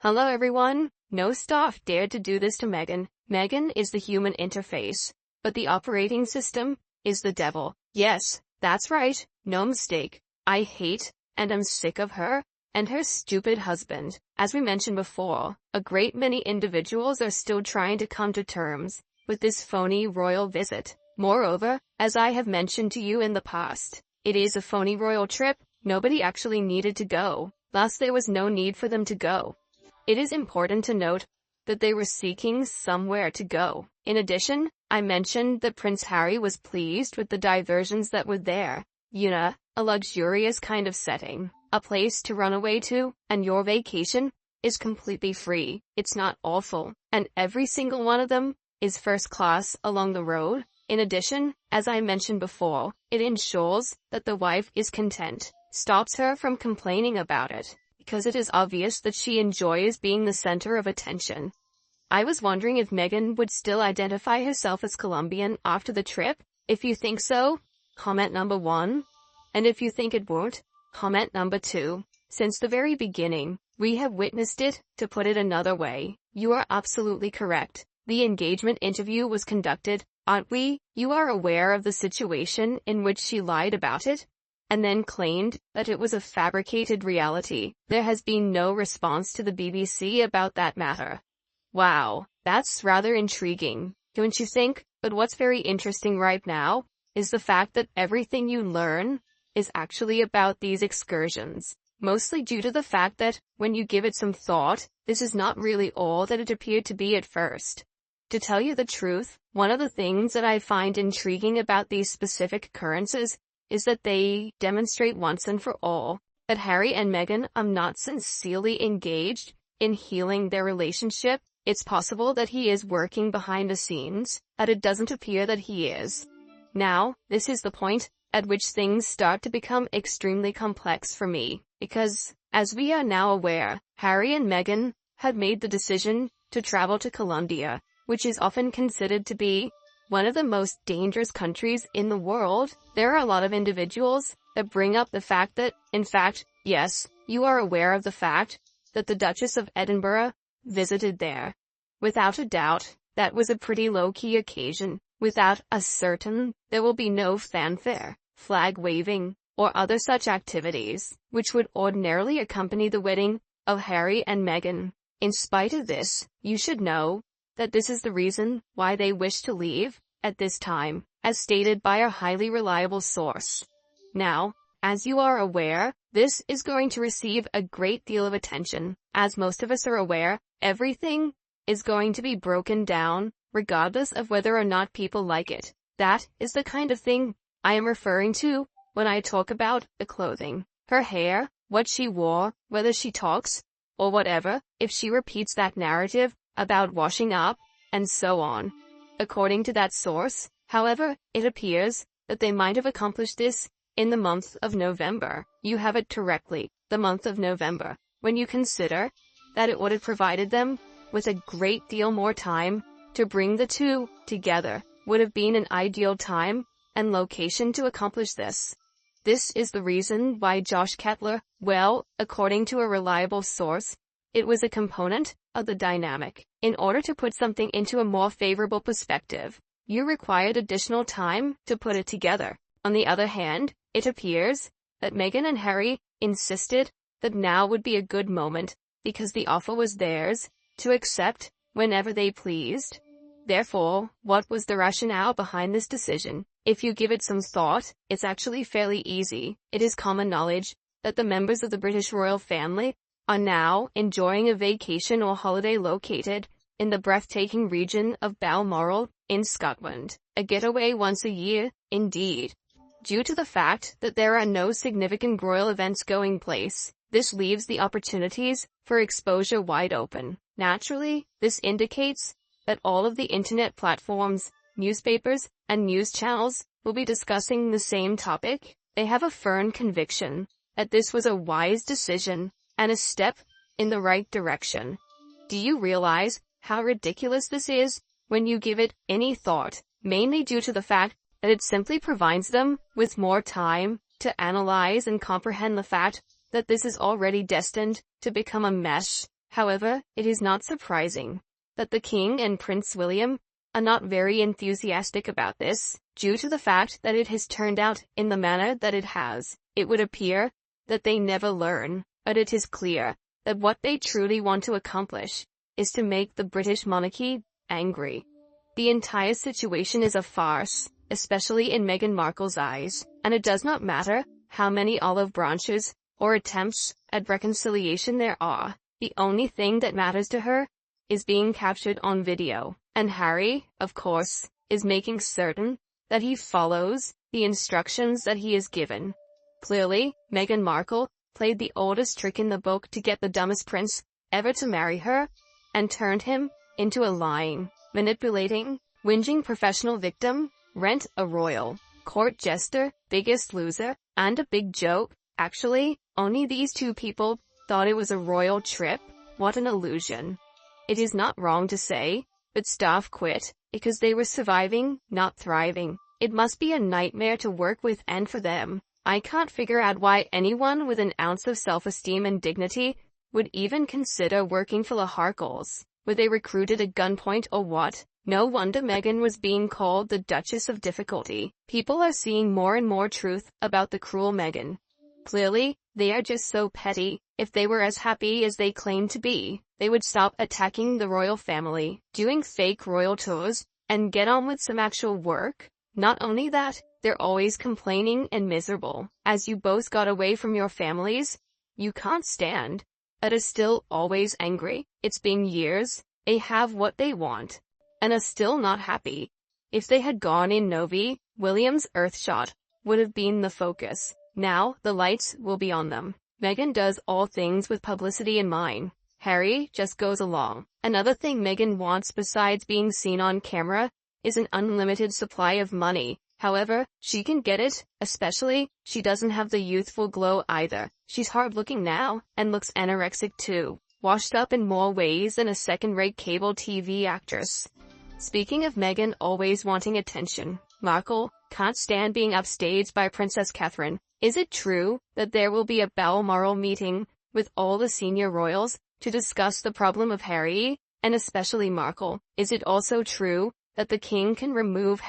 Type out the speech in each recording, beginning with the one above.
Hello everyone. No staff dared to do this to Meghan. Meghan is the human interface, but the operating system is the devil. Yes, that's right. No mistake. I hate and am sick of her and her stupid husband. As we mentioned before, a great many individuals are still trying to come to terms with this phony royal visit. Moreover, as I have mentioned to you in the past, it is a phony royal trip. Nobody actually needed to go. Thus there was no need for them to go. It is important to note that they were seeking somewhere to go. In addition, I mentioned that Prince Harry was pleased with the diversions that were there. A luxurious kind of setting, a place to run away to, and your vacation is completely free. It's not awful, and every single one of them is first class along the road. In addition, as I mentioned before, it ensures that the wife is content, stops her from complaining about it, because it is obvious that she enjoys being the center of attention. I was wondering if Meghan would still identify herself as Colombian after the trip. If you think so, comment number 1. And if you think it won't, comment number 2. Since the very beginning, we have witnessed it. To put it another way, you are absolutely correct. The engagement interview was conducted, aren't we? You are aware of the situation in which she lied about it, and then claimed that it was a fabricated reality. There has been no response to the BBC about that matter. Wow, that's rather intriguing, don't you think? But what's very interesting right now is the fact that everything you learn is actually about these excursions, mostly due to the fact that, when you give it some thought, this is not really all that it appeared to be at first. To tell you the truth, one of the things that I find intriguing about these specific occurrences is that they demonstrate once and for all that Harry and Meghan are not sincerely engaged in healing their relationship. It's possible that he is working behind the scenes, and it doesn't appear that he is. Now, this is the point at which things start to become extremely complex for me, because, as we are now aware, Harry and Meghan had made the decision to travel to Colombia, which is often considered to be one of the most dangerous countries in the world. There are a lot of individuals that bring up the fact that, in fact, yes, you are aware of the fact that the Duchess of Edinburgh visited there. Without a doubt, that was a pretty low-key occasion. Without a certain, there will be no fanfare, flag waving, or other such activities, which would ordinarily accompany the wedding of Harry and Meghan. In spite of this, you should know that this is the reason why they wish to leave at this time, as stated by a highly reliable source. Now, as you are aware, this is going to receive a great deal of attention. As most of us are aware, everything is going to be broken down, regardless of whether or not people like it. That is the kind of thing I am referring to when I talk about the clothing, her hair, what she wore, whether she talks, or whatever, if she repeats that narrative about washing up, and so on. According to that source, however, it appears that they might have accomplished this in the month of November. You have it correctly, the month of November, when you consider that it would have provided them with a great deal more time to bring the two together, would have been an ideal time and location to accomplish this. This is the reason why Josh Kettler, well, according to a reliable source, it was a component of the dynamic. In order to put something into a more favorable perspective, you required additional time to put it together. On the other hand, it appears that Meghan and Harry insisted that now would be a good moment, because the offer was theirs to accept whenever they pleased. Therefore, what was the rationale behind this decision? If you give it some thought, it's actually fairly easy. It is common knowledge that the members of the British royal family are now enjoying a vacation or holiday located in the breathtaking region of Balmoral in Scotland. A getaway once a year, indeed. Due to the fact that there are no significant royal events going place, this leaves the opportunities for exposure wide open. Naturally, this indicates that all of the internet platforms, newspapers, and news channels will be discussing the same topic. They have a firm conviction that this was a wise decision and a step in the right direction. Do you realize how ridiculous this is when you give it any thought, mainly due to the fact that it simply provides them with more time to analyze and comprehend the fact that this is already destined to become a mess, However, it is not surprising that the King and Prince William are not very enthusiastic about this, due to the fact that it has turned out in the manner that it has. It would appear that they never learn, but it is clear that what they truly want to accomplish is to make the British monarchy angry. The entire situation is a farce, especially in Meghan Markle's eyes, and it does not matter how many olive branches or attempts at reconciliation there are. The only thing that matters to her is being captured on video, and Harry, of course, is making certain that he follows the instructions that he is given. Clearly, Meghan Markle played the oldest trick in the book to get the dumbest prince ever to marry her, and turned him into a lying, manipulating, whinging professional victim, a royal court jester, biggest loser, and a big joke. Actually, only these two people thought it was a royal trip. What an illusion. It is not wrong to say, but staff quit because they were surviving, not thriving. It must be a nightmare to work with and for them. I can't figure out why anyone with an ounce of self-esteem and dignity would even consider working for the Harkles. Were they recruited at gunpoint or what? No wonder Meghan was being called the Duchess of Difficulty. People are seeing more and more truth about the cruel Meghan. Clearly, they are just so petty. If they were as happy as they claim to be, they would stop attacking the royal family, doing fake royal tours, and get on with some actual work. Not only that, they're always complaining and miserable. As you both got away from your families, you can't stand, but are still always angry. It's been years, they have what they want, and are still not happy. If they had gone in Novi, William's Earthshot would have been the focus. Now, the lights will be on them. Meghan does all things with publicity in mind. Harry just goes along. Another thing Meghan wants besides being seen on camera is an unlimited supply of money. However, she can get it, especially, she doesn't have the youthful glow either. She's hard-looking now, and looks anorexic too, washed up in more ways than a second-rate cable TV actress. Speaking of Meghan always wanting attention, Markle can't stand being upstaged by Princess Catherine. Is it true that there will be a Balmoral meeting with all the senior royals to discuss the problem of Harry, and especially Markle? Is it also true that the king can remove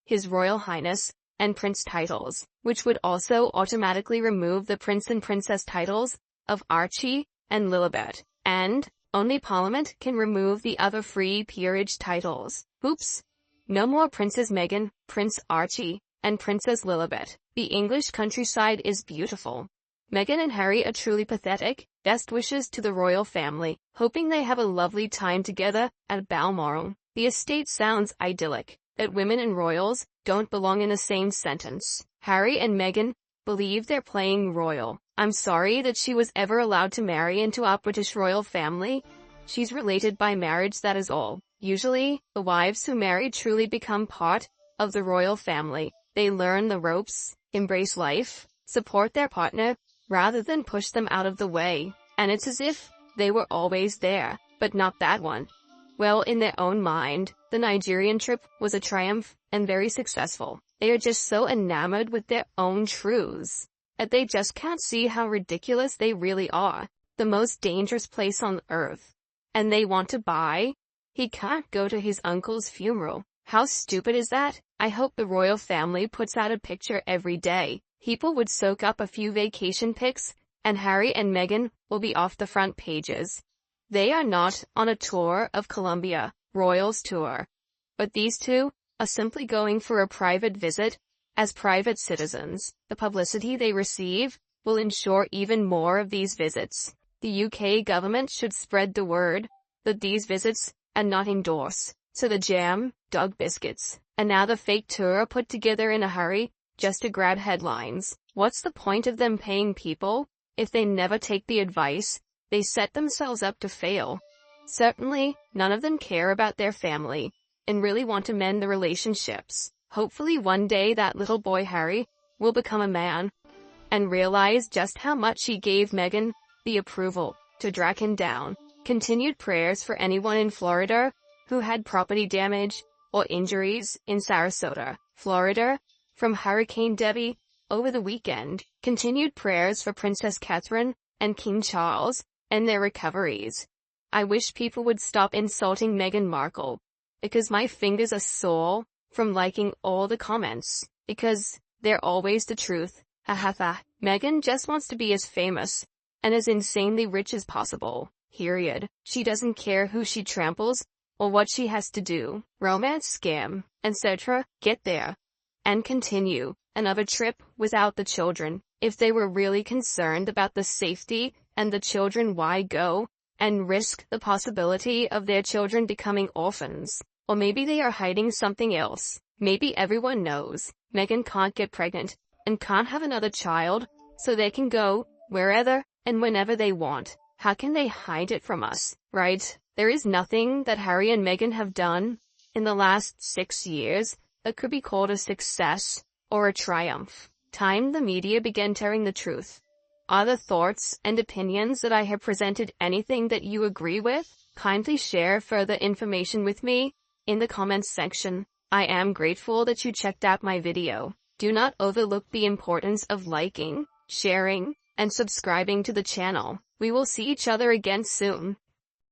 His Royal Highness, and Prince titles, which would also automatically remove the Prince and Princess titles of Archie and Lilibet, and only Parliament can remove the other free peerage titles? Oops. No more Princess Meghan, Prince Archie, and Princess Lilibet. The English countryside is beautiful. Meghan and Harry are truly pathetic. Best wishes to the royal family, hoping they have a lovely time together at Balmoral. The estate sounds idyllic. That women and royals don't belong in the same sentence. Harry and Meghan believe they're playing royal. I'm sorry that she was ever allowed to marry into our British royal family. She's related by marriage, that is all. Usually, the wives who marry truly become part of the royal family. They learn the ropes, embrace life, support their partner, rather than push them out of the way. And it's as if they were always there, but not that one. Well, in their own mind, the Nigerian trip was a triumph and very successful. They are just so enamored with their own truths that they just can't see how ridiculous they really are. The most dangerous place on earth. And they want to buy. He can't go to his uncle's funeral. How stupid is that? I hope the royal family puts out a picture every day. People would soak up a few vacation pics, and Harry and Meghan will be off the front pages. They are not on a tour of Colombia, Royals tour. But these two are simply going for a private visit. As private citizens, the publicity they receive will ensure even more of these visits. The UK government should spread the word that these visits are not endorsed. So the jam, dog biscuits, and now the fake tour are put together in a hurry, just to grab headlines. What's the point of them paying people if they never take the advice? They set themselves up to fail. Certainly, none of them care about their family, and really want to mend the relationships. Hopefully one day that little boy Harry will become a man, and realize just how much he gave Meghan the approval to drag him down. Continued prayers for anyone in Florida who had property damage or injuries in Sarasota, Florida, from Hurricane Debby over the weekend. Continued prayers for Princess Catherine and King Charles and their recoveries. I wish people would stop insulting Meghan Markle, because my fingers are sore from liking all the comments, because they're always the truth. Haha. Meghan just wants to be as famous and as insanely rich as possible. Period. She doesn't care who she tramples or what she has to do. Romance scam, etc. Get there. And continue. Another trip without the children. If they were really concerned about the safety and the children, why go and risk the possibility of their children becoming orphans? Or maybe they are hiding something else. Maybe everyone knows Meghan can't get pregnant and can't have another child, so they can go wherever and whenever they want. How can they hide it from us, right? There is nothing that Harry and Meghan have done in the last 6 years that could be called a success or a triumph. Time the media began telling the truth. Are the thoughts and opinions that I have presented anything that you agree with? Kindly share further information with me in the comments section. I am grateful that you checked out my video. Do not overlook the importance of liking, sharing, and subscribing to the channel. We will see each other again soon.